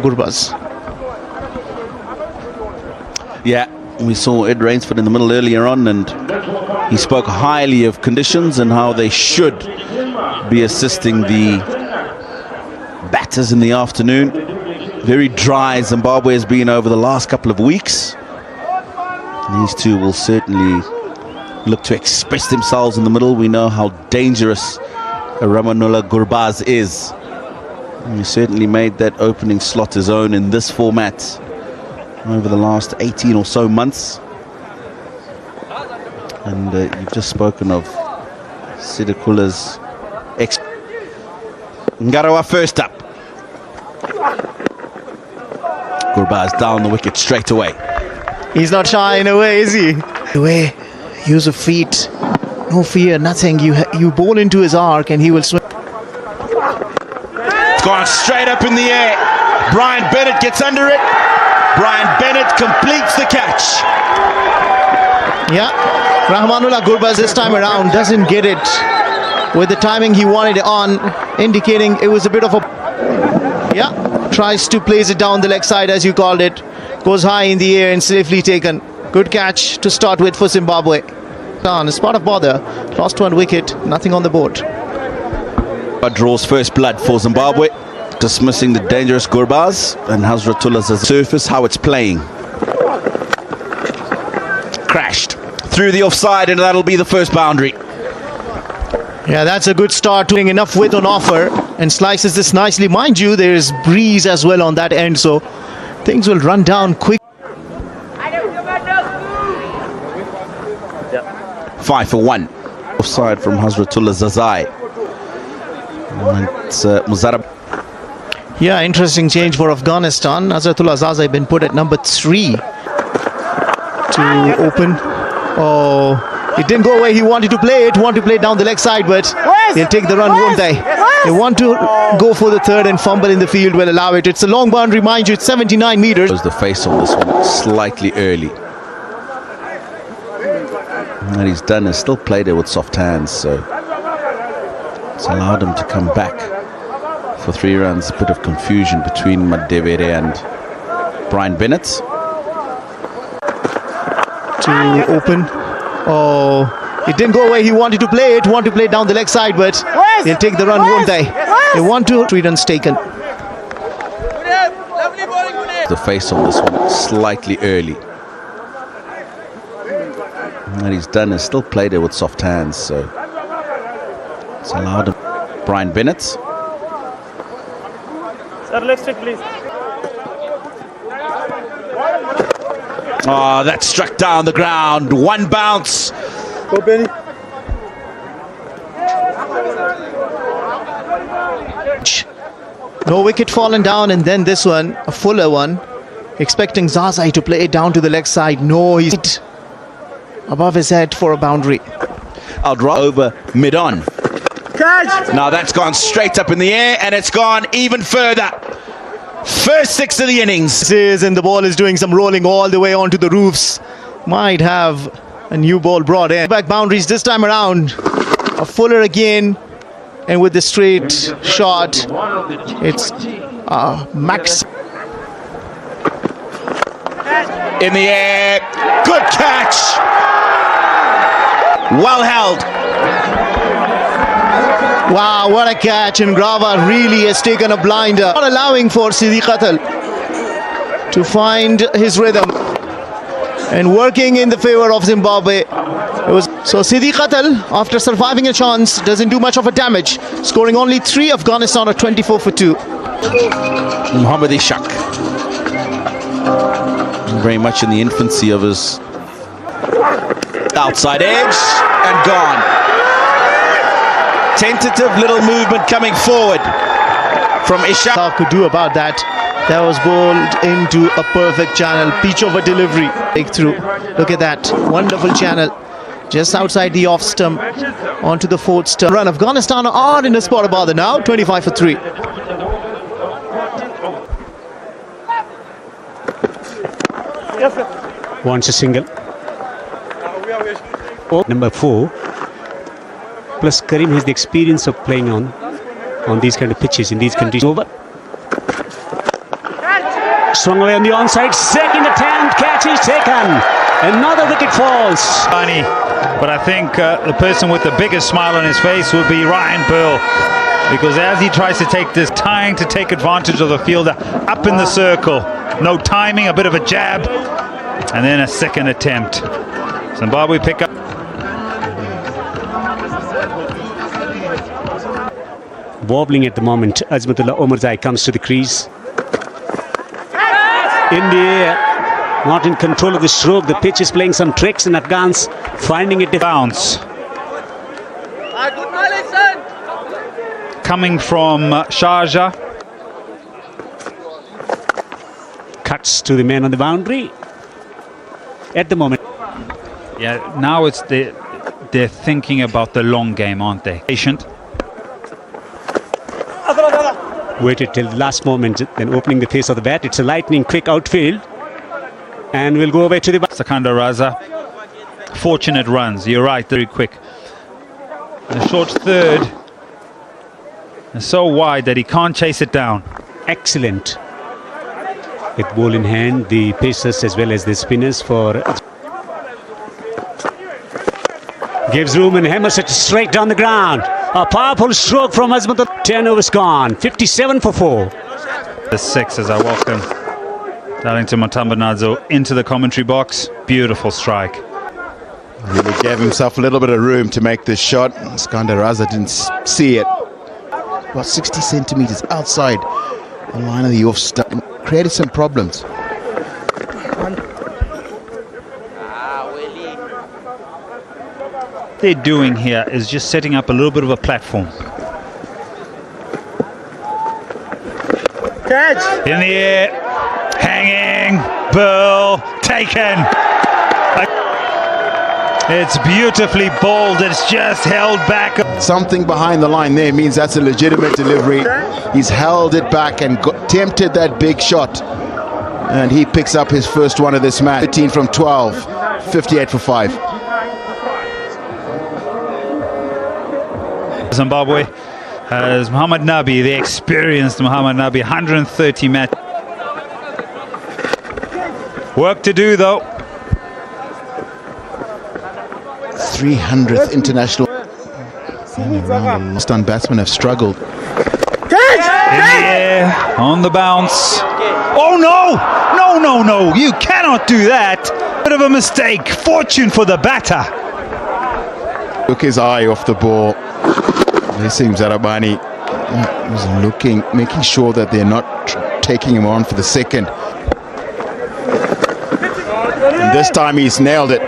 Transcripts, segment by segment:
Gurbaz. Yeah, we saw Ed Rainsford in the middle earlier on, and he spoke highly of conditions and how they should be assisting the batters in the afternoon. Very dry Zimbabwe has been over the last couple of weeks. These two will certainly look to express themselves in the middle. We know how dangerous Ramanullah Gurbaz is. And he certainly made that opening slot his own in this format over the last 18 or so months. And you've just spoken of Sidikula's ex. Ngarawa first up. Gurbaz down the wicket straight away. He's not shy in a way, is he? Away, use of feet, no fear, nothing. You bowl into his arc and he will swim. It's gone straight up in the air. Brian Bennett gets under it. Brian Bennett completes the catch. Yeah, Ramanullah Gurbaz this time around doesn't get it with the timing he wanted it on, indicating it was a bit of a... Yeah, tries to place it down the leg side as you called it. Goes high in the air and safely taken. Good catch to start with for Zimbabwe. On a spot of bother, lost one wicket, nothing on the board. But draws first blood for Zimbabwe, dismissing the dangerous Gurbaz, and Hazratullah's surface how it's playing. Crashed through the offside, and that'll be the first boundary. Yeah, that's a good start, doing enough width on offer and slices this nicely. Mind you, there is breeze as well on that end, so things will run down quick. 5 for 1. Offside from Hazratullah Zazai. And it's Muzarab. Yeah, interesting change for Afghanistan. Hazratullah Zazai been put at number 3 to open. Oh, it didn't go away. He wanted to play it, wanted to play down the leg side, but they'll take the run, won't they? They want to go for the third and fumble in the field, will allow it. It's a long boundary, mind you, it's 79 meters. Was the face on this one slightly early. And what he's done is still played it with soft hands, so it's allowed him to come back for 3 runs. A bit of confusion between Madevere and Brian Bennett. To open. Oh, it didn't go away. He wanted to play it, wanted to play down the leg side, but they'll take the run, won't they? They want to. 3 runs taken. The face on this one slightly early. And what he's done is still played it with soft hands, so it's allowed him. Brian Bennett. Sir, let's check, please. Oh, that struck down the ground. 1 bounce. Go, Benny. No wicket fallen down, and then this one, a fuller one. Expecting Zazai to play it down to the leg side. No, he's above his head for a boundary. Out over mid-on. Catch! Now that's gone straight up in the air, and it's gone even further. First 6 of the innings. And the ball is doing some rolling all the way onto the roofs. Might have a new ball brought in. Back boundaries this time around. A fuller again, and with the straight shot, it's Max. In the air. Good catch. Well held. Wow, what a catch, and Grava really has taken a blinder. Not allowing for Siddiqatal to find his rhythm and working in the favor of Zimbabwe. So Siddiqatal, after surviving a chance, doesn't do much of a damage, scoring only 3. Afghanistan are 24 for 2. Muhammad Ishaq, very much in the infancy of his outside edge, and gone. Tentative little movement coming forward from Ishaq. What could do about that? That was bowled into a perfect channel. Peach of a delivery. Breakthrough. Look at that. Wonderful channel. Just outside the off stump. Onto the 4th stump. Run. Afghanistan are in a spot of bother now. 25 for 3. Yes, sir. Wants a single. Number 4. Plus Karim has the experience of playing on these kind of pitches in these conditions. Over. Swung away on the onside. Second attempt. Catch is taken. Another wicket falls. Funny, but I think the person with the biggest smile on his face would be Ryan Pearl, because as he tries to take this, trying to take advantage of the fielder up in the circle, no timing, a bit of a jab, and then a second attempt. Zimbabwe pick up. Wobbling at the moment. Azmatullah Omarzai comes to the crease. In the air. Not in control of the stroke. The pitch is playing some tricks in Afghans. Finding it Bounce. Coming from Sharjah. Cuts to the man on the boundary. At the moment. Yeah, now it's they're thinking about the long game, aren't they? Patient. Waited till the last moment, then opening the face of the bat. It's a lightning quick outfield. And we'll go away to the... Sakanda Raza. Fortunate runs, you're right, very quick. The short third is so wide that he can't chase it down. Excellent. With ball in hand, the pacers as well as the spinners for... Gives room and hammers it straight down the ground. A powerful stroke from Azmatullah. 10 overs gone. 57 for 4. The 6 as I welcome Darlington Matambanadzo into the commentary box. Beautiful strike. He gave himself a little bit of room to make this shot. Skanda Raza didn't see it. About 60 centimeters outside the line of the off stump. Created some problems. What they're doing here is just setting up a little bit of a platform. Catch! In the air, hanging, Burl, taken. It's beautifully bowled, it's just held back. Something behind the line there means that's a legitimate delivery. He's held it back and tempted that big shot. And he picks up his first one of this match. 13 from 12, 58 for 5. Zimbabwe has Muhammad Nabi, the experienced Muhammad Nabi, 130 match. Work to do though. 300th international. Afghanistan batsmen have struggled. In the air, on the bounce. Oh no! No, no, no! You cannot do that! Bit of a mistake. Fortune for the batter. Took his eye off the ball. Nissim Zarabani was looking, making sure that they're not taking him on for the second. And this time he's nailed it.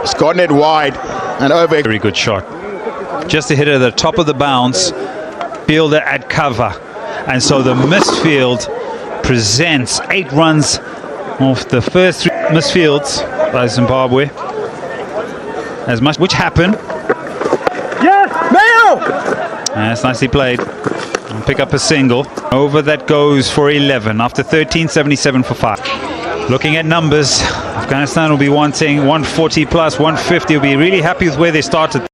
He's gotten it wide and over. Very good shot. Just a hit at the top of the bounce. Fielder at cover. And so the missed field presents 8 runs off the first 3 missed fields by Zimbabwe. As much, which happened. Yes, Mayo! That's nicely played. And pick up a single. Over that goes for 11 after 13, 77 for 5. Looking at numbers, Afghanistan will be wanting 140 plus, 150. Will be really happy with where they started.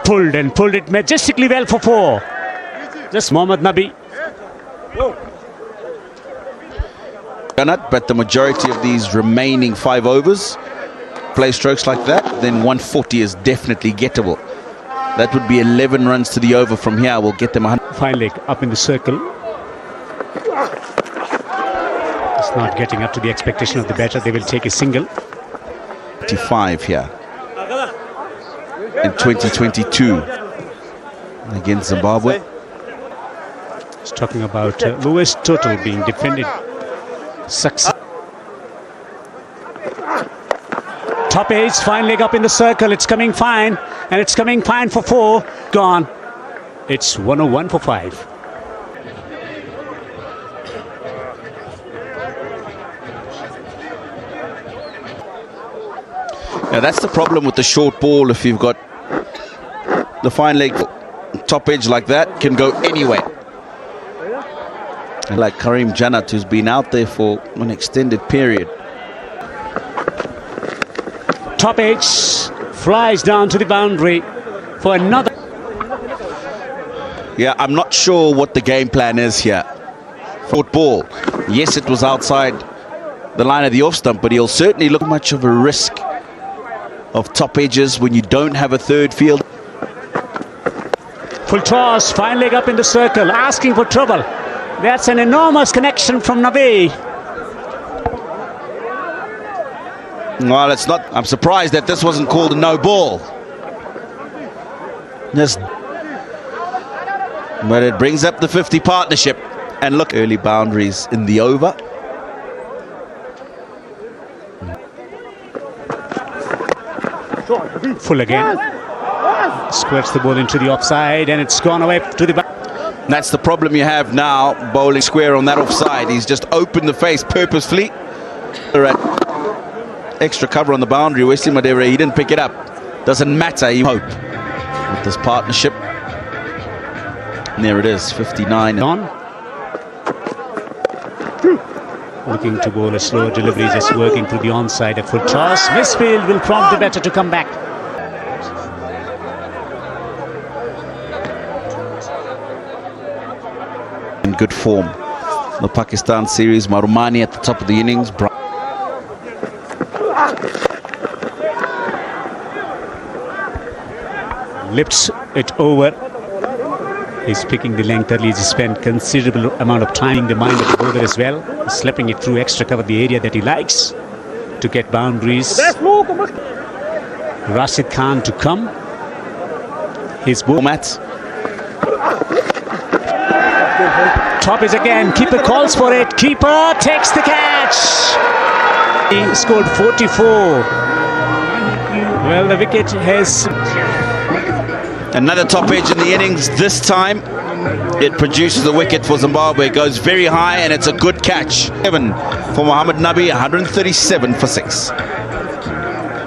Pulled and pulled it majestically well for 4. Just Mohammad Nabi. But the majority of these remaining 5 overs, play strokes like that, then 140 is definitely gettable. That would be 11 runs to the over from here. We'll get them 100. Fine leg up in the circle. It's not getting up to the expectation of the batter. They will take a single. 25 here in 2022 against Zimbabwe. It's talking about lowest total being defended. Success. Top edge, fine leg up in the circle. It's coming fine, and it's coming fine for 4. Gone. It's 101 for 5. Now that's the problem with the short ball. If you've got the fine leg top edge like that, can go anywhere. Like Karim Jannat, who's been out there for an extended period. Top edge flies down to the boundary. for another. Yeah, I'm not sure what the game plan is here. Football. Yes, it was outside the line of the off stump, but he'll certainly look much of a risk of top edges when you don't have a third field. Full toss, fine leg up in the circle, asking for trouble. That's an enormous connection from Nabi. Well, it's not. I'm surprised that this wasn't called a no ball. Just, but it brings up the 50 partnership. And look, early boundaries in the over. Full again. Squirts the ball into the offside, and it's gone away to the back. That's the problem you have now, bowling square on that offside. He's just opened the face purposefully. They're at extra cover on the boundary. Wesley Madera, he didn't pick it up. Doesn't matter, you hope. With this partnership. And there it is, 59. On. Looking to bowl a slow delivery, just working through the onside. A full toss. Misfield will prompt the batter to come back. In good form. The Pakistan series, Marumani at the top of the innings. Lifts it over. He's picking the length early. He's spent considerable amount of time in the mind of the bowler as well. Slipping it through extra cover, the area that he likes to get boundaries. Rashid Khan to come. His ball mat. Top is again. Keeper calls for it. Keeper takes the catch. He scored 44. Well, the wicket has... Another top edge in the innings. This time it produces a wicket for Zimbabwe. It goes very high and it's a good catch. 7 for Mohammad Nabi, 137 for 6.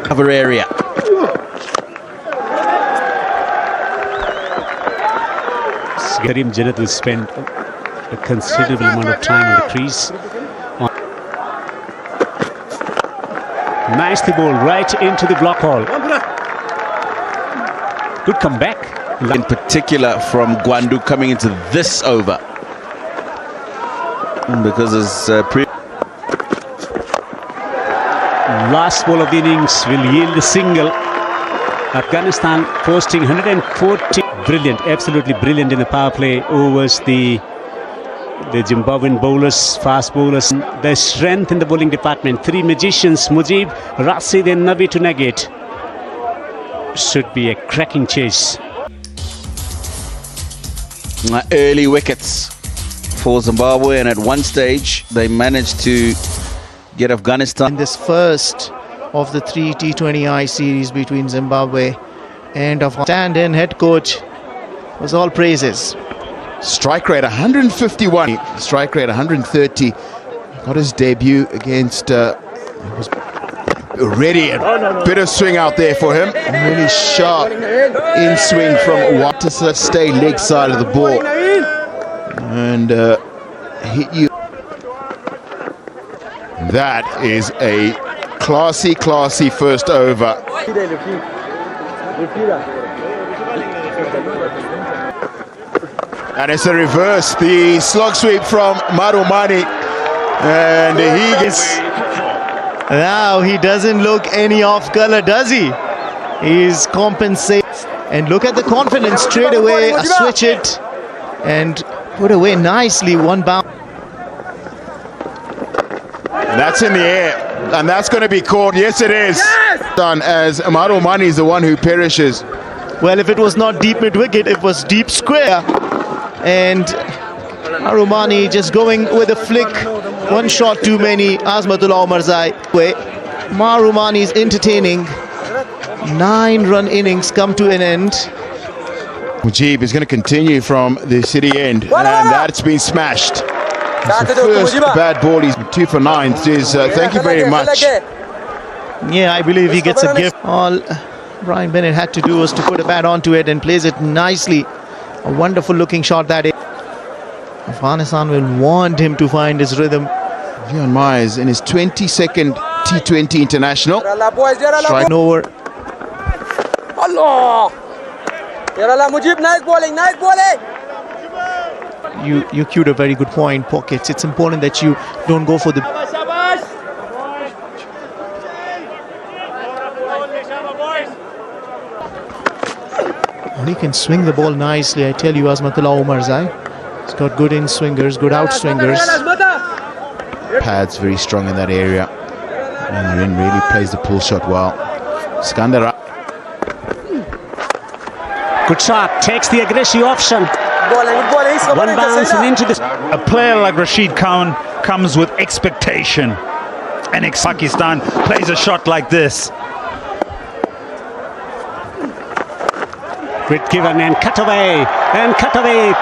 Cover area. Karim Janat will spend a considerable amount of time on the crease. Nicely bowled right into the block hole. Good comeback. In particular from Gwandu coming into this over. Because his last ball of the innings will yield a single. Afghanistan posting 140. Brilliant, absolutely brilliant in the power play overs. The Zimbabwean bowlers, fast bowlers. The strength in the bowling department. 3 magicians, Mujib, Rashid and Nabi to negate. Should be a cracking chase. Early wickets for Zimbabwe, and at one stage they managed to get Afghanistan. In this first of the 3 T20I series between Zimbabwe and Afghanistan, stand-in head coach was all praises. Strike rate 151, strike rate 130. Got his debut against ready, a bit of swing out there for him. Really sharp in swing from what to stay leg side of the ball and hit you. That is a classy first over. And it's a reverse, the slog sweep from Marumani, and he gets... Now he doesn't look any off color, does he? He's compensated. And look at the confidence straight away. Switch it and put away nicely. One bounce. That's in the air, and that's going to be caught. Yes, it is. Done as Marumani is the one who perishes. Well, if it was not deep mid-wicket, it was deep square. And Marumani just going with a flick. One shot too many. Azmatullah Omarzai. Marumani is entertaining. 9-run innings come to an end. Mujib is going to continue from the city end, and that's been smashed. It's the first bad ball. He's 2 for 9. Thank you very much. Yeah, I believe he gets a gift. All Brian Bennett had to do was to put a bat onto it and plays it nicely. A wonderful looking shot that is. Afghanistan will want him to find his rhythm. Leon Myers in his 22nd T20 international. Strike over. Mujib, nice bowling, nice bowling. You cued a very good point, Pockets. It's important that you don't go for the... And he can swing the ball nicely, I tell you, Azmatullah Omarzai. He's got good in-swingers, good out-swingers. Pads very strong in that area. And Rin really plays the pull shot well. Skandar. Good shot, takes the aggressive option. One bounce and into the... A player like Rashid Khan comes with expectation. And Pakistan plays a shot like this. Great given and cut away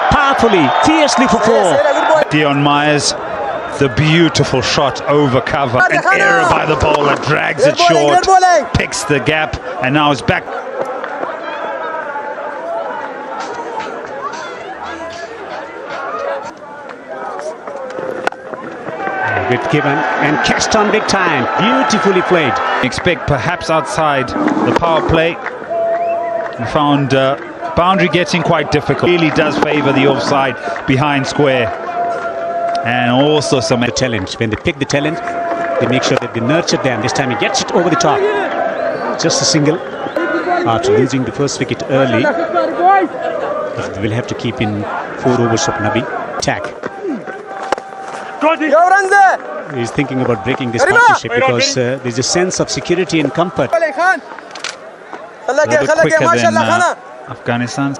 powerfully, fiercely for four. Dion Myers, the beautiful shot over cover. An error by the bowler, drags it short, picks the gap, and now it's back. Great given and catched on big time, beautifully played. Expect perhaps outside the power play. We found boundary getting quite difficult. Really does favour the offside behind square. And also some talent. When they pick the talent, they make sure that they nurture them. This time he gets it over the top. Just a single after losing the first wicket early. They will have to keep in 4 overs of Nabi. Attack. He's thinking about breaking this partnership because there's a sense of security and comfort. a little bit quicker than Afghanistan.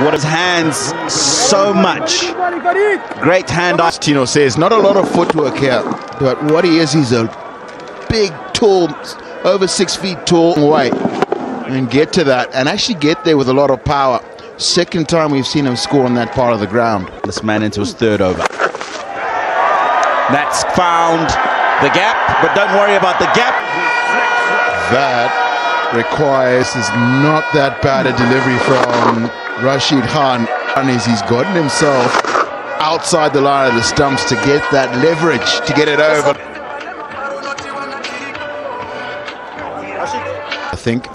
What his hands so much. Great hand. Tino says not a lot of footwork here, but what he is, he's a big, tall, over 6 feet tall weight, and get to that and actually get there with a lot of power. Second time we've seen him score on that part of the ground. This man into his 3rd over. That's found the gap, but don't worry about the gap. That requires is not that bad a delivery from Rashid Khan, and he's gotten himself outside the line of the stumps to get that leverage to get it over. I think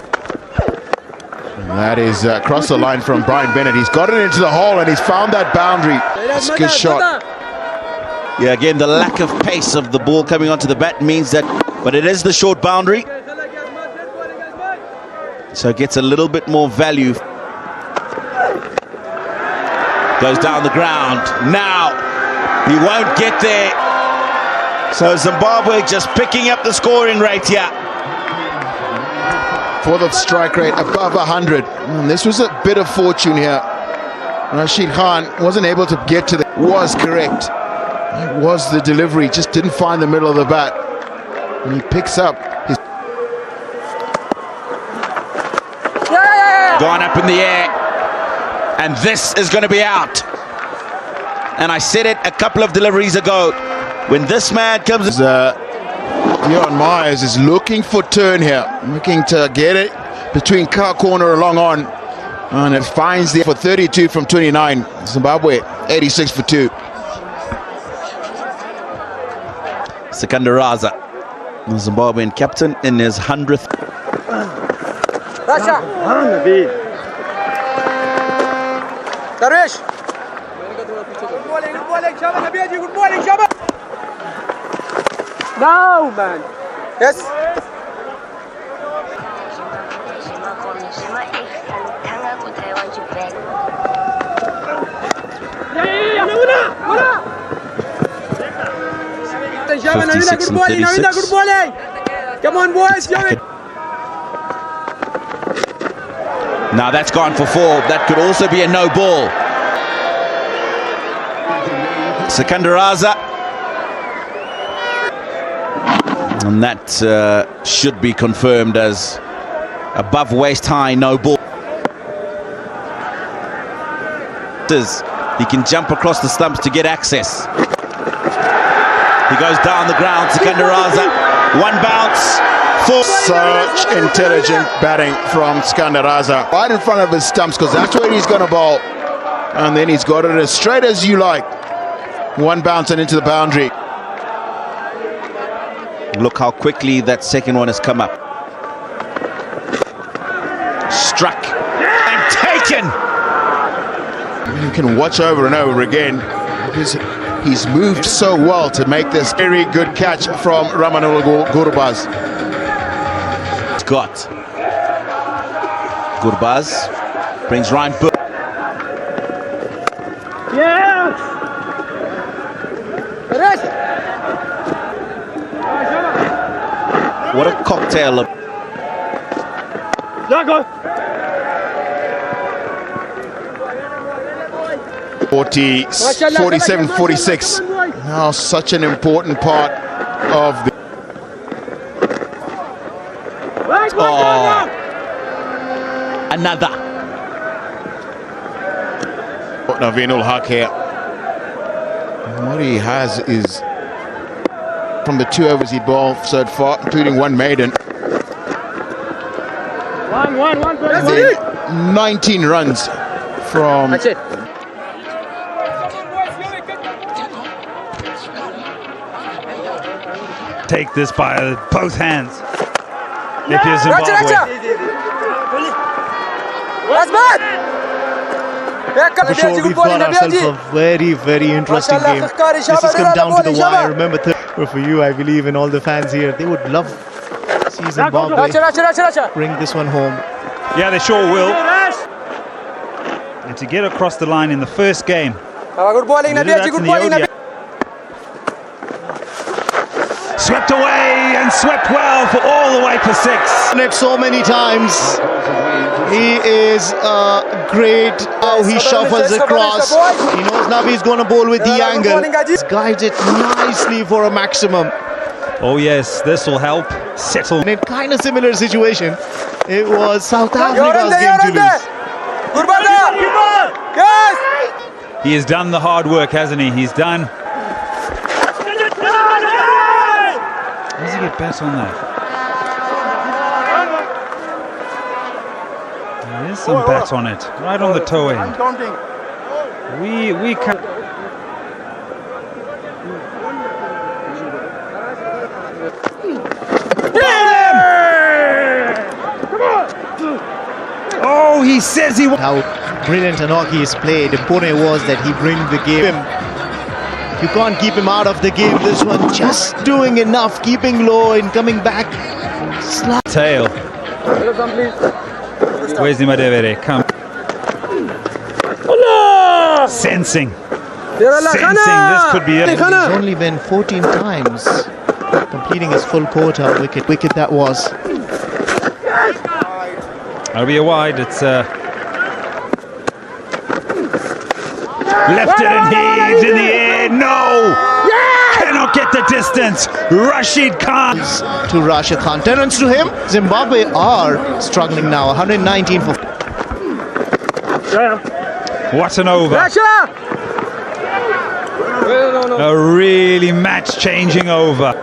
that is across the line from Brian Bennett. He's got it into the hole and he's found that boundary. It's a good shot. Yeah, again, the lack of pace of the ball coming onto the bat means that, but it is the short boundary. So it gets a little bit more value. Goes down the ground. Now, he won't get there. So Zimbabwe just picking up the scoring rate here. For the strike rate above 100. And this was a bit of fortune here. Rashid Khan wasn't able to get to the... Was correct. It was the delivery, just didn't find the middle of the bat. And he picks up his... Gone up in the air. And this is going to be out. And I said it a couple of deliveries ago. When this man comes... Dion Myers is looking for turn here. Looking to get it between car corner and long on. And it finds the... for 32 from 29. Zimbabwe, 86 for 2. Sikandar Raza, the Zimbabwean captain, in his 100th. Darwish. No, man. Yes. Come on, boys. Now that's gone for 4. That could also be a no ball. Sikandar Raza. And that should be confirmed as above waist high no ball. He can jump across the stumps to get access. He goes down the ground, Sikandar Raza. 1 bounce. 4. Such intelligent batting from Sikandar Raza. Right in front of his stumps, because that's where he's going to bowl. And then he's got it as straight as you like. 1 bounce and into the boundary. Look how quickly that second one has come up. Struck and taken. You can watch over and over again because he's moved so well to make this very good catch from Rahmanullah Gurbaz. Got Gurbaz brings Ryan Burke. What a cocktail of 47-46. Now such an important part of the another. Naveenul Haq here. And what he has is from the 2 overs he bowled so far, including one maiden. And then 19 runs from That's it. Take this by both hands. If you're Zimbabwe. That's bad. For sure, we've got ourselves a very, very interesting game. This has come down to the wire. Remember, for you, I believe, and all the fans here, they would love to see Zimbabwe bring this one home. Yeah, they sure will. And to get across the line in the first game. Good bowling, Nabiaji. Good bowling, Nabiaji. Swept away and swept well for all the way for 6. It so many times. He is great how he shuffles across. He knows now he's going to bowl with the angle. He's guided nicely for a maximum. Oh yes, this will help settle. In a kind of similar situation, it was South Africa's game to lose. Yes! He has done the hard work, hasn't he? He's done. How does he get bat on that? There's some bat on it, right on the toe end. We can. Oh, he says he. How brilliant an hockey is played. Important was that he bring the game. You can't keep him out of the game. This one just doing enough, keeping low and coming back. Tail. Where's the Madevere? Come. Sensing. Sensing this could be it. He's only been 14 times, completing his full quota. Wicket that was. That'll be a wide. It's left it and heaved in the air. No! Cannot get the distance. Rashid Khan. To Rashid Khan. 10 runs to him. Zimbabwe are struggling now. 119 for. What an over. A really match-changing over.